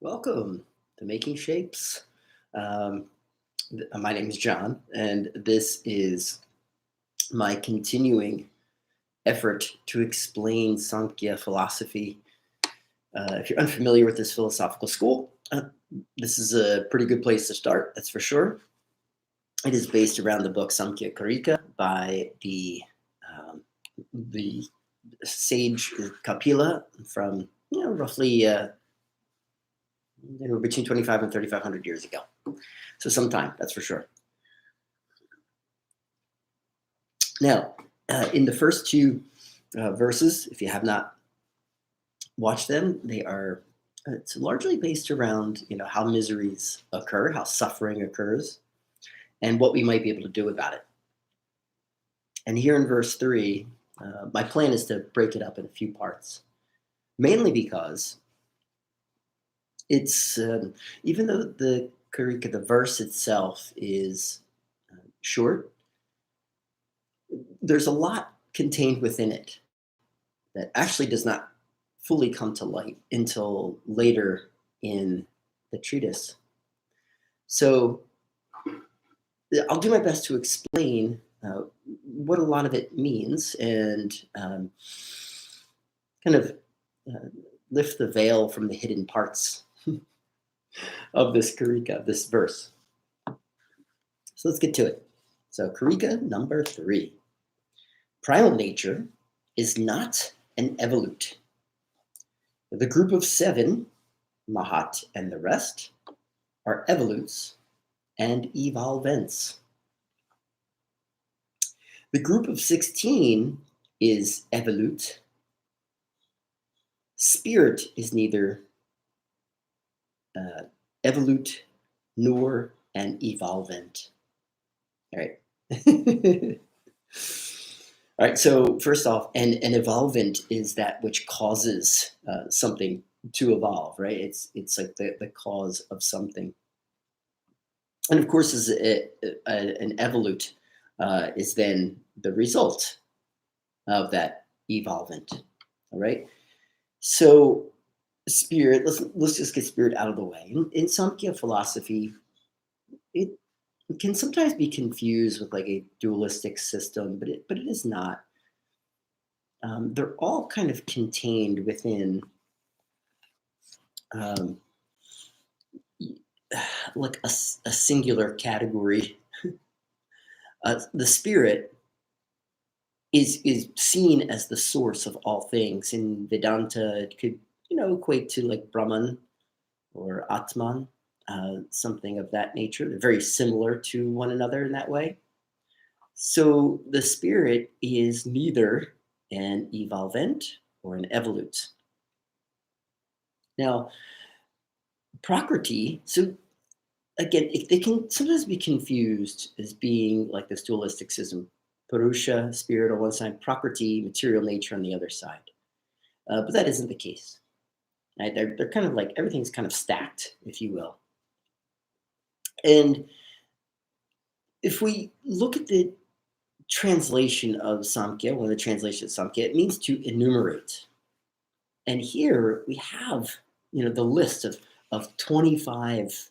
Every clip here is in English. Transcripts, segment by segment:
Welcome to Making Shapes. Um, my name is John, and this is my continuing effort to explain Samkhya philosophy. If you're unfamiliar with this philosophical school, this is a pretty good place to start, that's for sure. It is based around the book Samkhya Karika by the sage Kapila from roughly they were between 25 and 3,500 years ago. So some time, that's for sure. Now, in the first two verses, if you have not watched them, they are it's largely based around how miseries occur, how suffering occurs, and what we might be able to do about it. And here in verse 3, my plan is to break it up in a few parts, mainly because it's even though the Karika, the verse itself, is short, there's a lot contained within it that actually does not fully come to light until later in the treatise. So I'll do my best to explain what a lot of it means and kind of uh, lift the veil from the hidden parts of this Karika, this verse. So let's get to it. So Karika number 3. Primal nature is not an evolute. The group of 7, Mahat and the rest, are evolutes and evolvents. The group of 16 is evolute. Spirit is neither evolute nor an evolvent. All right. All right, so first off, an evolvent is that which causes something to evolve, right? It's like the cause of something. And of course, an evolute is then the result of that evolvent, all right? So spirit, let's just get spirit out of the way. In Samkhya philosophy, it can sometimes be confused with like a dualistic system, but it is not. They're all kind of contained within um, like a singular category. The spirit is seen as the source of all things. In Vedanta, it could equate to like Brahman or Atman, something of that nature. They're very similar to one another in that way. So the spirit is neither an evolvent or an evolute. Now, Prakriti, so again, they can sometimes be confused as being like this dualistic system. Purusha, spirit on one side, Prakriti, material nature on the other side. But that isn't the case. Right? They're kind of like everything's kind of stacked, if you will. And if we look at the translation of Samkhya, one of the translations of Samkhya, it means to enumerate. And here we have, the list of 25,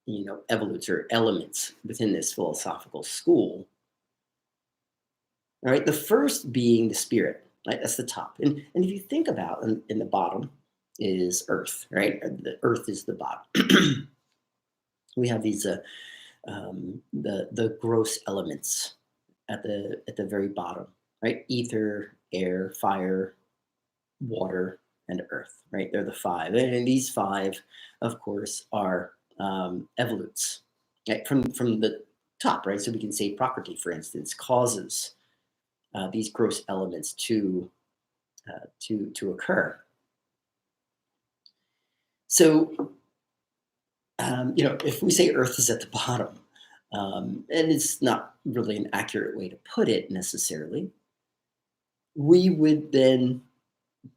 evolutes or elements within this philosophical school. All right, the first being the spirit, right? That's the top. And if you think about in the bottom is earth, right? The earth is the bottom. We have these the gross elements at the very bottom, right? Ether, air, fire, water, and earth, right? They're the 5, and these 5, of course, are evolutes, right? From the top, right? So we can say Prakriti, for instance, causes these gross elements to occur. So if we say Earth is at the bottom, and it's not really an accurate way to put it necessarily, we would then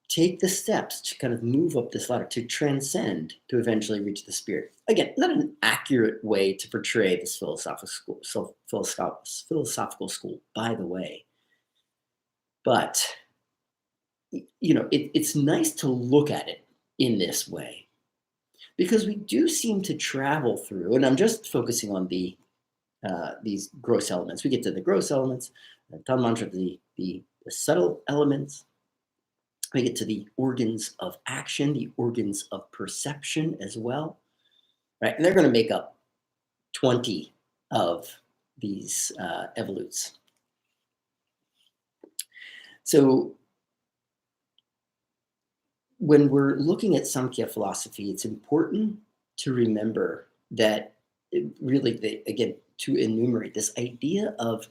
take the steps to kind of move up this ladder to transcend to eventually reach the spirit. Again, not an accurate way to portray this philosophical school, by the way. But it's nice to look at it in this way. because we do seem to travel through, and I'm just focusing on these gross elements. We get to the gross elements, Tanmantra, the subtle elements. We get to the organs of action, the organs of perception as well, right? And they're going to make up 20 of these evolutes. So when we're looking at Samkhya philosophy, it's important to remember that again, to enumerate this idea of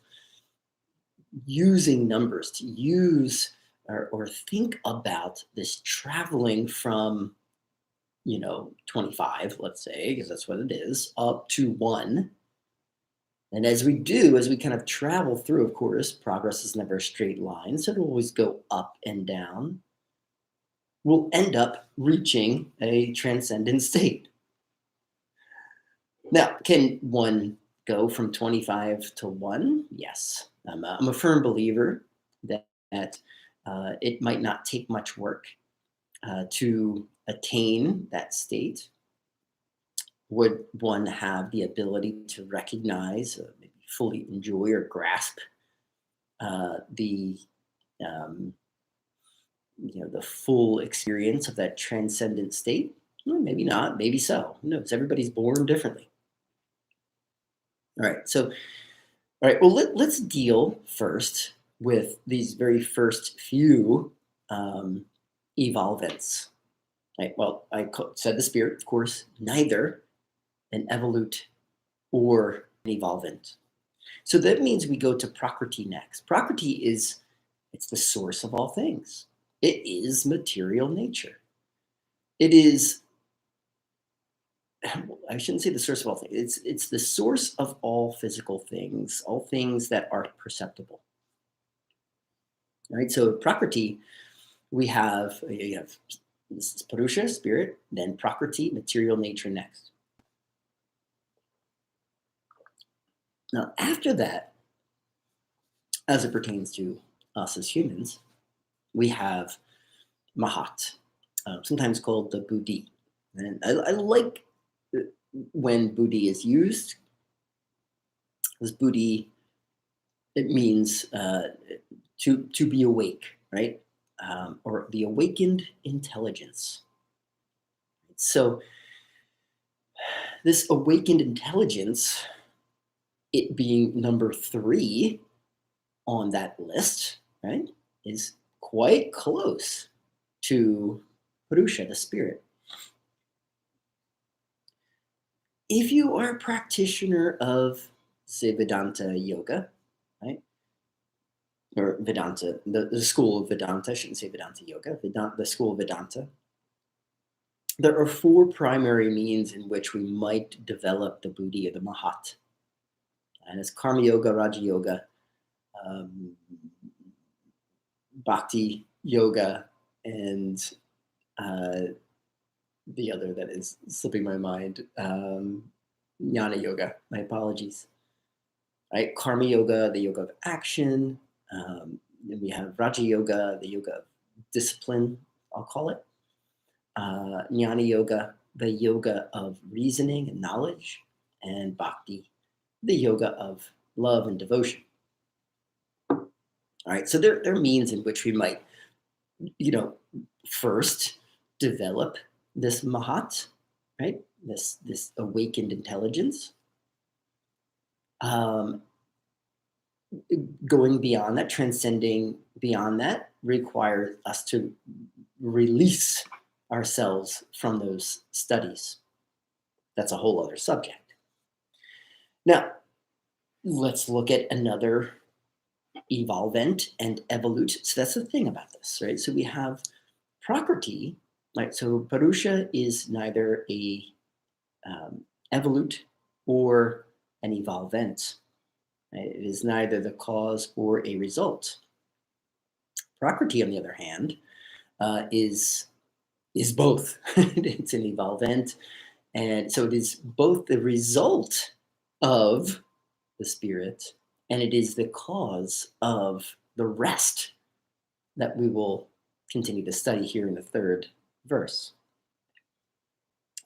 using numbers, to use or think about this traveling from, 25, let's say, because that's what it is, up to 1. And as we kind of travel through, of course, progress is never a straight line, so it'll always go up and down. We'll end up reaching a transcendent state. Now, can one go from 25 to 1? Yes. I'm a firm believer that it might not take much work to attain that state. Would one have the ability to recognize, maybe fully enjoy or grasp the the full experience of that transcendent state? Well, maybe not, maybe so. Who knows? Everybody's born differently. All right. So, all right. Well, let's deal first with these very first few evolvents. Right. Well, said the spirit, of course, neither an evolute or an evolvent. So that means we go to Prakriti next. Prakriti it's the source of all things. It is material nature. It is, I shouldn't say the source of all things. It's the source of all physical things, all things that are perceptible. All right. So Prakriti, you have this is Purusha, spirit, then Prakriti, material nature next. Now, after that, as it pertains to us as humans, we have Mahat, sometimes called the Buddhi. And I like when Buddhi is used, because Buddhi, it means to be awake, right? Or the awakened intelligence. So this awakened intelligence, it being number 3 on that list, right, is quite close to Purusha, the spirit. If you are a practitioner of, say, Vedanta yoga, right, or Vedanta, the school of Vedanta, I shouldn't say Vedanta yoga, the school of Vedanta, there are 4 primary means in which we might develop the Buddhi or the Mahat. And it's Karma Yoga, Raja Yoga, Bhakti Yoga, and the other that is slipping my mind, Jnana Yoga. My apologies. Right, Karma Yoga, the yoga of action. Then we have Raja Yoga, the yoga of discipline, I'll call it. Jnana Yoga, the yoga of reasoning and knowledge, and Bhakti, the yoga of love and devotion. All right, so there are means in which we might, first develop this Mahat, right? This awakened intelligence. Going beyond that, transcending beyond that, requires us to release ourselves from those studies. That's a whole other subject. Now, let's look at another evolvent and evolute. So that's the thing about this, right? So we have Prakriti, right? So Purusha is neither a evolute or an evolvent. Right? It is neither the cause or a result. Prakriti, on the other hand, is both. It's an evolvent, and so it is both the result of the spirit, and it is the cause of the rest that we will continue to study here in the 3rd verse.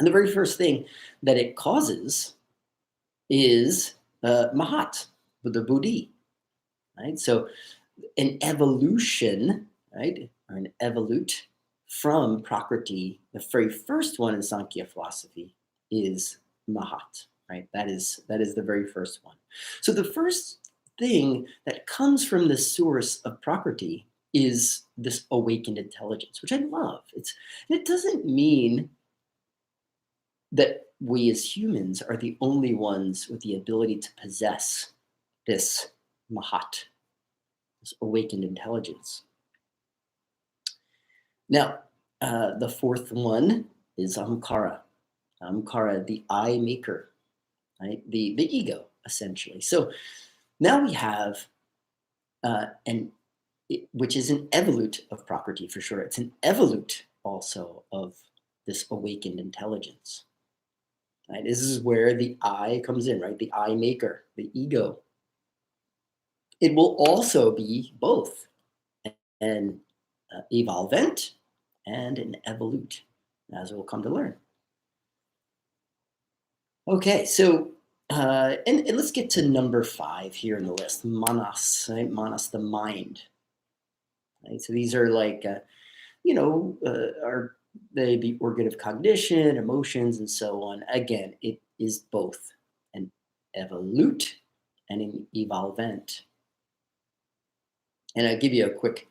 And the very first thing that it causes is Mahat, the Buddhi, right? So an evolution, right, or an evolute from Prakriti, the very first one in Samkhya philosophy is Mahat, right? That is the very first one. So the first thing that comes from the source of Prakriti is this awakened intelligence, which I love. It doesn't mean that we as humans are the only ones with the ability to possess this Mahat, this awakened intelligence. Now, the fourth one is Amkara. Amkara, the I maker, right? The ego, essentially. So now we have which is an evolute of Prakriti for sure. It's an evolute also of this awakened intelligence. Right? This is where the I comes in, right? The I maker, the ego. It will also be both an evolvent and an evolute, as we'll come to learn. Okay, so and let's get to number 5 here in the list, manas, right? Manas, the mind. Right? So these are like, are they the organ of cognition, emotions, and so on. Again, it is both an evolute and an evolvent. And I'll give you a quick,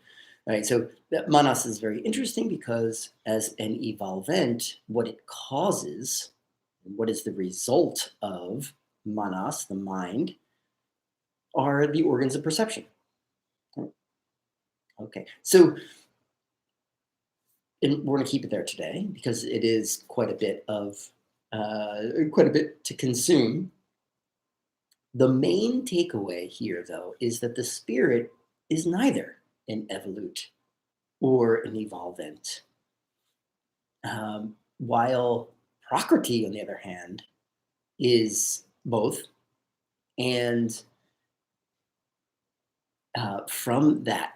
all right, so that manas is very interesting because as an evolvent, what it causes, what is the result of manas, the mind, are the organs of perception. Okay, so and we're going to keep it there today because it is quite a bit to consume. The main takeaway here, though, is that the spirit is neither an evolute or an evolvent. While Prakriti, on the other hand, is both, and from that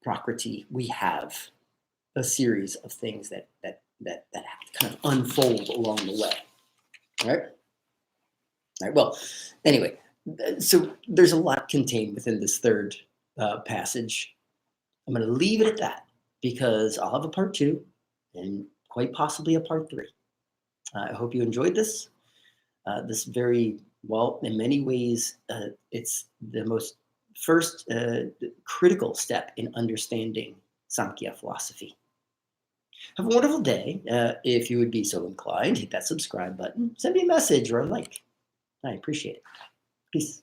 Prakriti, we have a series of things that kind of unfold along the way. All right. All right. Well, anyway, so there's a lot contained within this third passage. I'm going to leave it at that because I'll have a part 2 and quite possibly a part 3. I hope you enjoyed this. This very well, in many ways, it's the most first critical step in understanding Samkhya philosophy. Have a wonderful day. If you would be so inclined, hit that subscribe button, send me a message or a like. I appreciate it. Peace.